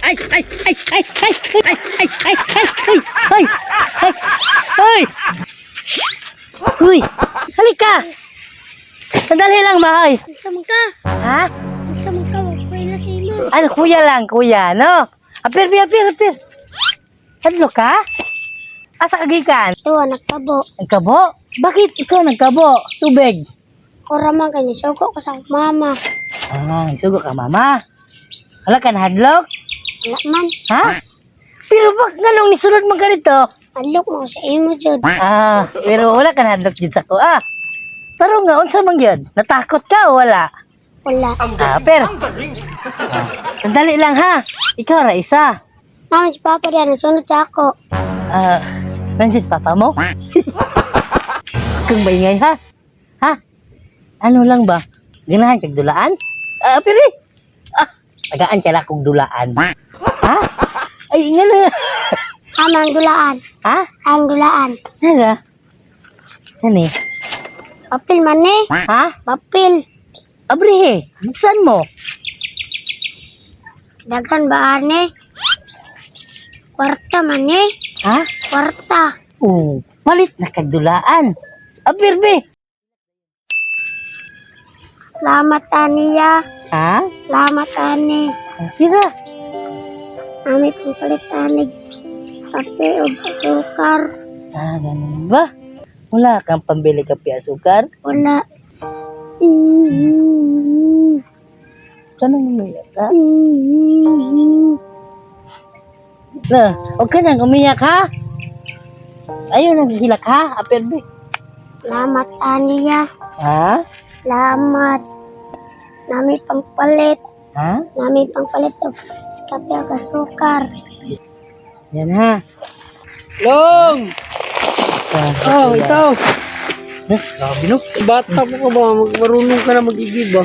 Ay! Ay! Ay! Ay! Ay! Ay! Ay! Ay! Ay! Ay! Ay! Ay! Uy! Halika! Sandali lang, Mahay. Sama ka. Ha? Sama ka. Huwag ko na sa imo. Ano, kuya lang, kuya, no? Apir. Hadlo ka? Asa kagikan? Ito, nagkabo. Nagkabo? Bakit ikaw nagkabo? Tubig. Kuraman ka ni Sugo ko sa mama. Ah, sugo ka, mama. Wala ka na hadlok? Wala man. Ha? Pero bak nga nung nisunod mo ganito? Alok mo sa imo, Jud. Ah, pero wala ka na hadlok dyan sa ko. Ah, pero nga, unsa man yun? Natakot ka o wala? Wala. Ah, pero. Sandali lang ha. Ikaw ra isa. Naman si Papa diyan, nasunod sa ako. Ah, nandiyan papa mo? Kung maingay ha? Ha? Ano lang ba? Ganahan kag dulaan? Ah, pero tagaan ka na kong dulaan. Ha? Ay, nga na. Amang dulaan. Ha? Ang dulaan. Hala? Ano eh? Papil man eh. Ha? Papil. Abre, buksan mo. Dagan ba ane? Kwarta man eh. Ha? Kwarta. Palit na kagdulaan. Abirbe. Salamat aniya. Ha? Salamat ani. Kira. Ami pong palit ani. Kape o sukar. Ah, ganun ba? Wala kang pambili kape asukar? Wala. Ganun umiyak ka? Huwag ka nang umiyak ha? Ayaw nang hilak ha? Abirbe. Salamat aniya. Ha? Salamat. Nami pang palit. Ha? Nami pang palit o kape o sukar. Yan ha. Long! Oh, ito. Grabe no? Bata mo ka ba? Marunong ka na mag-igib ba?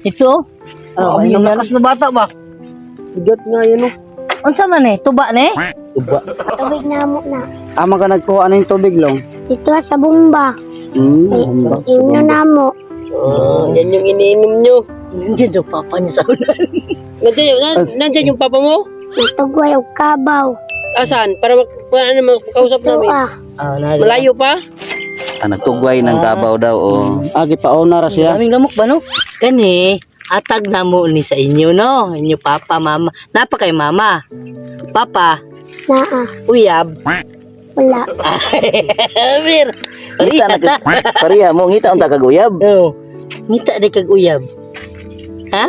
Ito? Oh, Ang ayun na lakas na bata ba? Bigat nga yan, oh. Unsa man eh? Tuba ne? Tuba. Tubig na mo na. Ama ka nagkuha ng tubig, Long? Dito sa bumba. Ino na mo. Yan yung iniinom nyo. Nandiyan yung papa niya sa ulan. Nandyan yung papa mo? Natugway o kabaw. Asan? Para makausap Ito namin. Malayo pa? Nagtugway ng kabaw daw o. Agi pa na siya. Daming lamok ba no? Kani, atag na mo ni sa inyo no? Inyo papa, mama. Napa kay mama? Papa, Naa. uyab. Wala. Bir. Ngita na pariha mo ngita unta kaguyab. Oh. Ngita di kag uyab. Ha?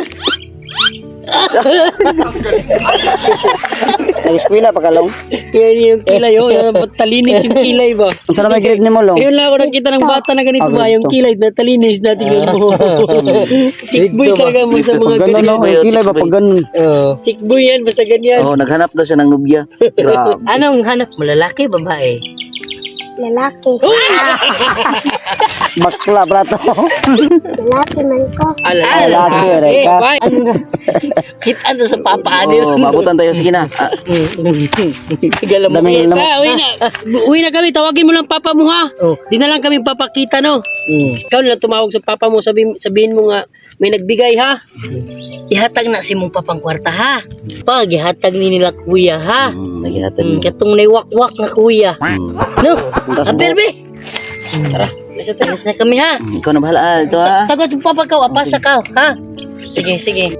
Nag-eskwela pa ka, Long? Yan yung kilay, oh. Talinis yung kilay ba? Unsa na may grade nimo, Long? Ayun lang ako nakita ng bata na ganito ba? Yung kilay na talinis na tingnan mo. Chickboy talaga mo sa mga Ganun, ganito. Long. May kilay ba pag ganun? Chickboy yan, basta ganyan. Oh, naghanap daw siya ng nubya. Grabe. Anong hanap mo? Lalaki, babae? Lalaki. Bakla, brato. Lalaki man ko. Lalaki, Reka. Ano? Kitaan sa papa ano? Oh, mabutan tayo. Sige na. Galam mo. Daming lamok. Uwi na kami, tawagin mo lang papa mo ha. Oh. Di na lang kami papakita no. Ikaw na lang tumawag sa papa mo, sabihin mo nga may nagbigay ha. Ihatag na si mong papang kwarta ha. Pag ihatag ni nila kuya ha. Naghihatag. Katong naiwak-wak nga kuya. No? Abirbe. Tara, nasa tayo. Alas na kami ha. Ikaw na bahala. Ito ha. Tagot yung papa ka, apasa ka ha. Sige.